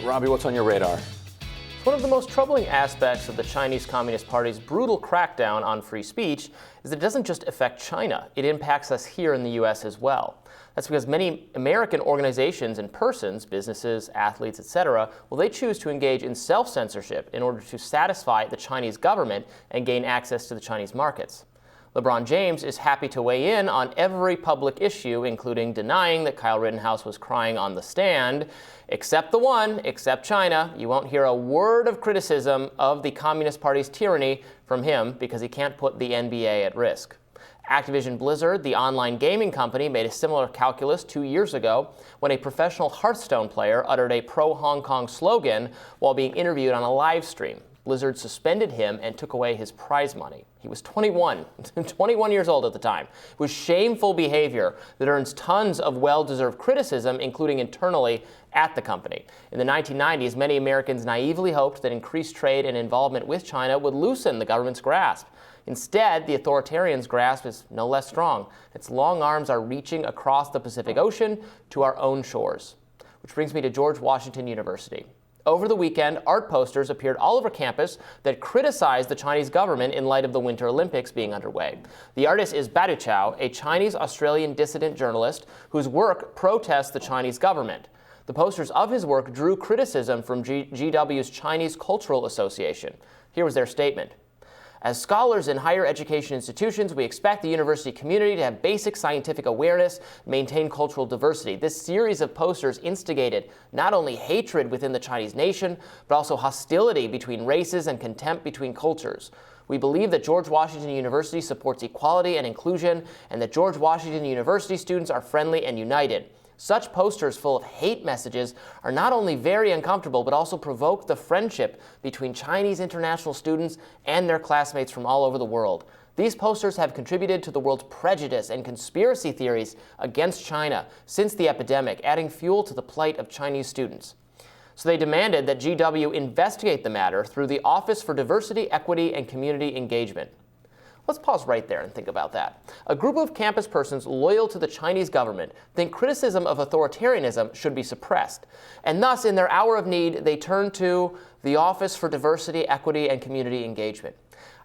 Robby, what's on your radar? One of the most troubling aspects of the Chinese Communist Party's brutal crackdown on free speech is that it doesn't just affect China, it impacts us here in the U.S. as well. That's because many American organizations and persons, businesses, athletes, etc., well, they choose to engage in self-censorship in order to satisfy the Chinese government and gain access to the Chinese markets. LeBron James is happy to weigh in on every public issue, including denying that Kyle Rittenhouse was crying on the stand. Except the one, except China, you won't hear a word of criticism of the Communist Party's tyranny from him because he can't put the NBA at risk. Activision Blizzard, the online gaming company, made a similar calculus 2 years ago when a professional Hearthstone player uttered a pro-Hong Kong slogan while being interviewed on a live stream. Blizzard suspended him and took away his prize money. He was 21 years old at the time. It was shameful behavior that earns tons of well-deserved criticism, including internally at the company. In the 1990s, many Americans naively hoped that increased trade and involvement with China would loosen the government's grasp. Instead, the authoritarian's grasp is no less strong. Its long arms are reaching across the Pacific Ocean to our own shores. Which brings me to George Washington University. Over the weekend, art posters appeared all over campus that criticized the Chinese government in light of the Winter Olympics being underway. The artist is Badu Chao, a Chinese-Australian dissident journalist whose work protests the Chinese government. The posters of his work drew criticism from GW's Chinese Cultural Association. Here was their statement. As scholars in higher education institutions, we expect the university community to have basic scientific awareness, maintain cultural diversity. This series of posters instigated not only hatred within the Chinese nation, but also hostility between races and contempt between cultures. We believe that George Washington University supports equality and inclusion, and that George Washington University students are friendly and united. Such posters full of hate messages are not only very uncomfortable, but also provoke the friendship between Chinese international students and their classmates from all over the world. These posters have contributed to the world's prejudice and conspiracy theories against China since the epidemic, adding fuel to the plight of Chinese students. So they demanded that GW investigate the matter through the Office for Diversity, Equity, and Community Engagement. Let's pause right there and think about that. A group of campus persons loyal to the Chinese government think criticism of authoritarianism should be suppressed. And thus, in their hour of need, they turn to the Office for Diversity, Equity, and Community Engagement.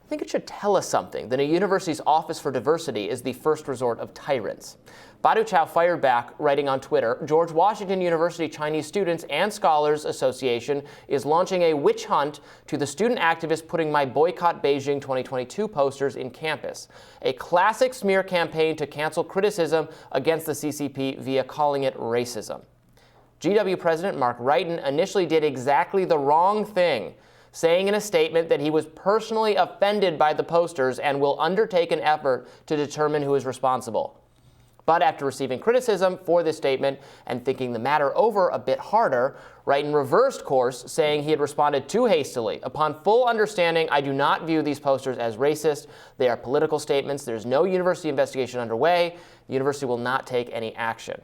I think it should tell us something that a university's Office for Diversity is the first resort of tyrants. Badu Chao fired back, writing on Twitter, George Washington University Chinese Students and Scholars Association is launching a witch hunt to the student activists putting my Boycott Beijing 2022 posters in campus. A classic smear campaign to cancel criticism against the CCP via calling it racism. GW President Mark Wrighton initially did exactly the wrong thing, saying in a statement that he was personally offended by the posters and will undertake an effort to determine who is responsible. But after receiving criticism for this statement and thinking the matter over a bit harder, Wrighton reversed course, saying he had responded too hastily. Upon full understanding, I do not view these posters as racist. They are political statements. There's no university investigation underway. The university will not take any action.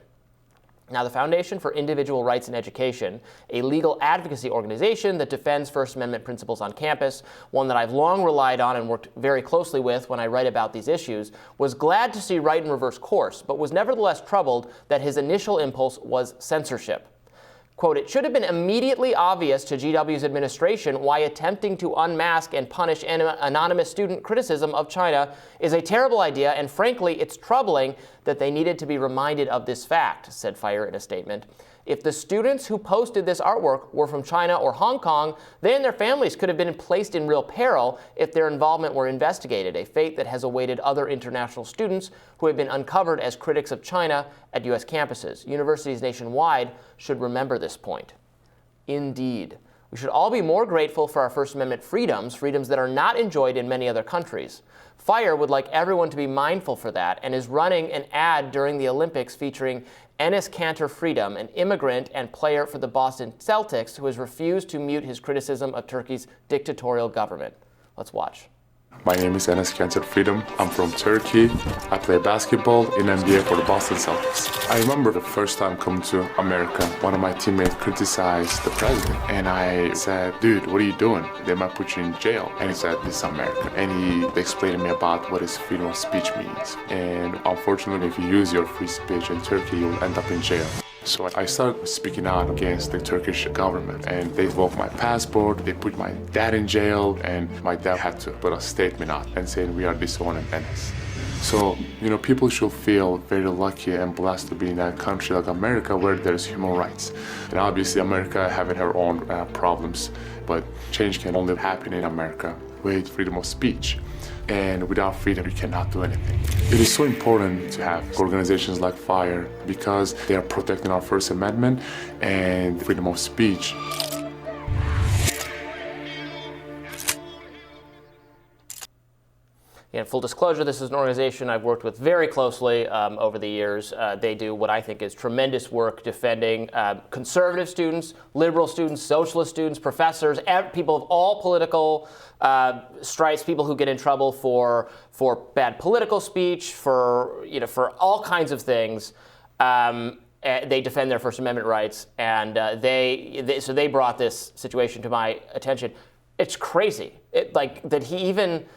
Now, the Foundation for Individual Rights in Education, a legal advocacy organization that defends First Amendment principles on campus, one that I've long relied on and worked very closely with when I write about these issues, was glad to see Wrighton reverse course, but was nevertheless troubled that his initial impulse was censorship. Quote, it should have been immediately obvious to GW's administration why attempting to unmask and punish anonymous student criticism of China is a terrible idea, and frankly, it's troubling that they needed to be reminded of this fact, said Fire in a statement. If the students who posted this artwork were from China or Hong Kong, then their families could have been placed in real peril if their involvement were investigated, a fate that has awaited other international students who have been uncovered as critics of China at U.S. campuses. Universities nationwide should remember this point. Indeed, we should all be more grateful for our First Amendment freedoms that are not enjoyed in many other countries. Fire would like everyone to be mindful for that and is running an ad during the Olympics featuring Enes Kanter Freedom, an immigrant and player for the Boston Celtics who has refused to mute his criticism of Turkey's dictatorial government. Let's watch. My name is Enes Kanter Freedom. I'm from Turkey. I play basketball in NBA for the Boston Celtics. I remember the first time coming to America, one of my teammates criticized the president. And I said, dude, what are you doing? They might put you in jail. And he said, this is America. And he explained to me about what his freedom of speech means. And unfortunately, if you use your free speech in Turkey, you'll end up in jail. So I started speaking out against the Turkish government, and they revoked my passport, they put my dad in jail, and my dad had to put a statement out and saying we are disowning Venice. So, people should feel very lucky and blessed to be in a country like America where there's human rights. And obviously America having her own problems, but change can only happen in America with freedom of speech. And without freedom, you cannot do anything. It is so important to have organizations like FIRE because they are protecting our First Amendment and freedom of speech. In full disclosure, this is an organization I've worked with very closely over the years. They do what I think is tremendous work defending conservative students, liberal students, socialist students, professors, people of all political stripes, people who get in trouble for bad political speech, for all kinds of things. They defend their First Amendment rights, and so they brought this situation to my attention. It's crazy, that he even.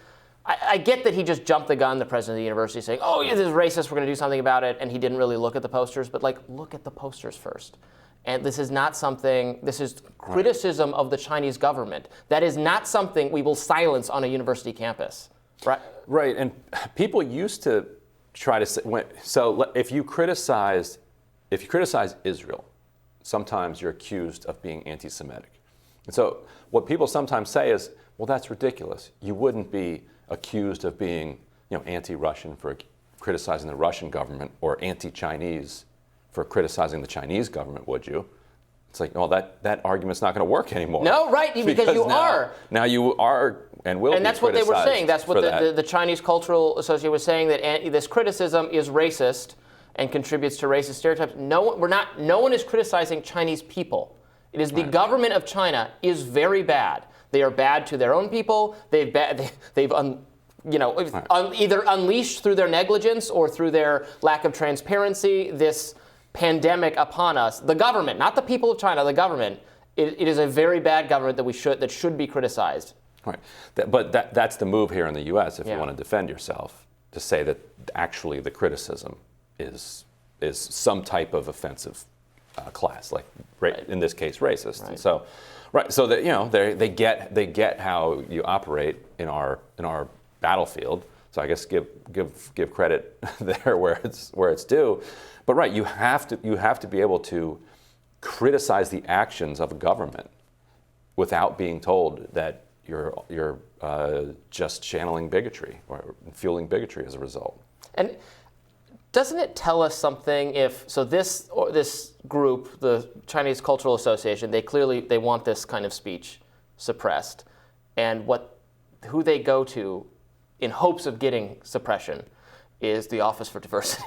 I get that he just jumped the gun, the president of the university, saying, oh, yeah, this is racist, we're going to do something about it, and he didn't really look at the posters, but look at the posters first. And this is not something, this is criticism of the Chinese government. That is not something we will silence on a university campus, right? Right, and people used to try to say, so if you criticize Israel, sometimes you're accused of being anti-Semitic. And so what people sometimes say is, well, that's ridiculous. You wouldn't be accused of being, anti-Russian for criticizing the Russian government or anti-Chinese for criticizing the Chinese government, would you? It's like, well, that argument's not going to work anymore. No, right, because you are. Now you are and will be criticized. And that's what they were saying. That's what the Chinese Cultural Association was saying, that this criticism is racist and contributes to racist stereotypes. No one is criticizing Chinese people. It is the government of China is very bad. They are bad to their own people. They've either unleashed through their negligence or through their lack of transparency this pandemic upon us. The government, not the people of China, the government. It is a very bad government that should be criticized. Right, but that's the move here in the U.S. If you want to defend yourself, to say that actually the criticism is some type of offensive class, in this case, racist. Right. And so. Right, so that they get how you operate in our battlefield. So I guess give credit there where it's due. But right, you have to be able to criticize the actions of a government without being told that you're just channeling bigotry or fueling bigotry as a result. And doesn't it tell us something this group, the Chinese Cultural Association, they want this kind of speech suppressed, and who they go to in hopes of getting suppression is the Office for Diversity.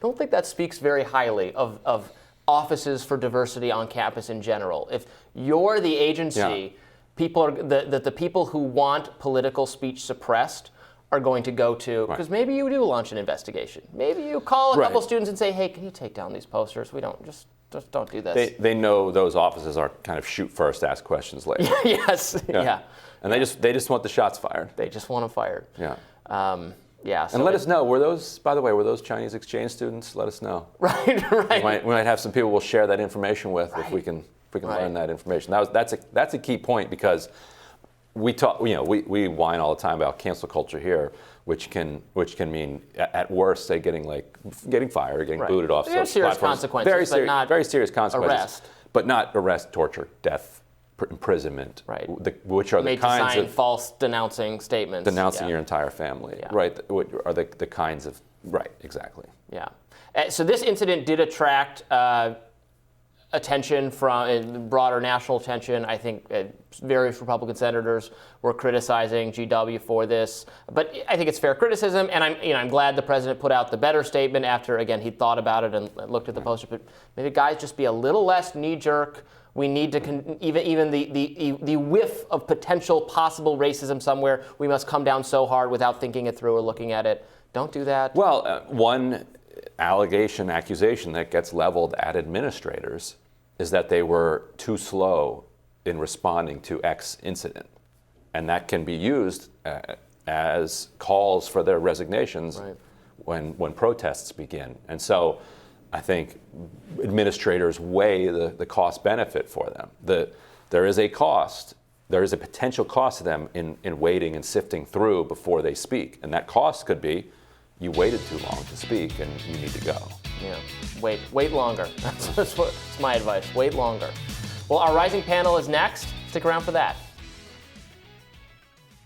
Don't think that speaks very highly of offices for diversity on campus in general. If you're the agency, the people who want political speech suppressed are going to go to, because maybe you do launch an investigation. Maybe you call a couple students and say, hey, can you take down these posters? We don't, just don't do this. They know those offices are kind of shoot first, ask questions later. Yes, yeah. And they just want the shots fired. They just want them fired. Yeah. So and let us know, were those Chinese exchange students? Let us know. Right. We might have some people we'll share that information with if we can learn that information. That's a key point, because we talk, we whine all the time about cancel culture here, which can mean at worst, say getting fired, getting booted off. There are serious consequences, very serious consequences. Arrest. But not arrest, torture, death, imprisonment. Right. Which are made the kinds to sign of false denouncing statements. denouncing your entire family. Yeah. Right. What are the kinds of exactly. Yeah. So this incident did attract attention from broader national attention. I think various Republican senators were criticizing GW for this, but I think it's fair criticism, and I'm glad the president put out the better statement after, again, he thought about it and looked at the poster. But maybe guys just be a little less knee-jerk. We need to even the whiff of potential possible racism somewhere, we must come down so hard without thinking it through or looking at it. Don't do that. Well, one accusation that gets leveled at administrators is that they were too slow in responding to X incident. And that can be used as calls for their resignations when protests begin. And so I think administrators weigh the cost benefit for them. There is a cost. There is a potential cost to them in waiting and sifting through before they speak. And that cost could be you waited too long to speak and you need to go. Yeah, wait longer. That's my advice. Wait longer. Well, our rising panel is next. Stick around for that.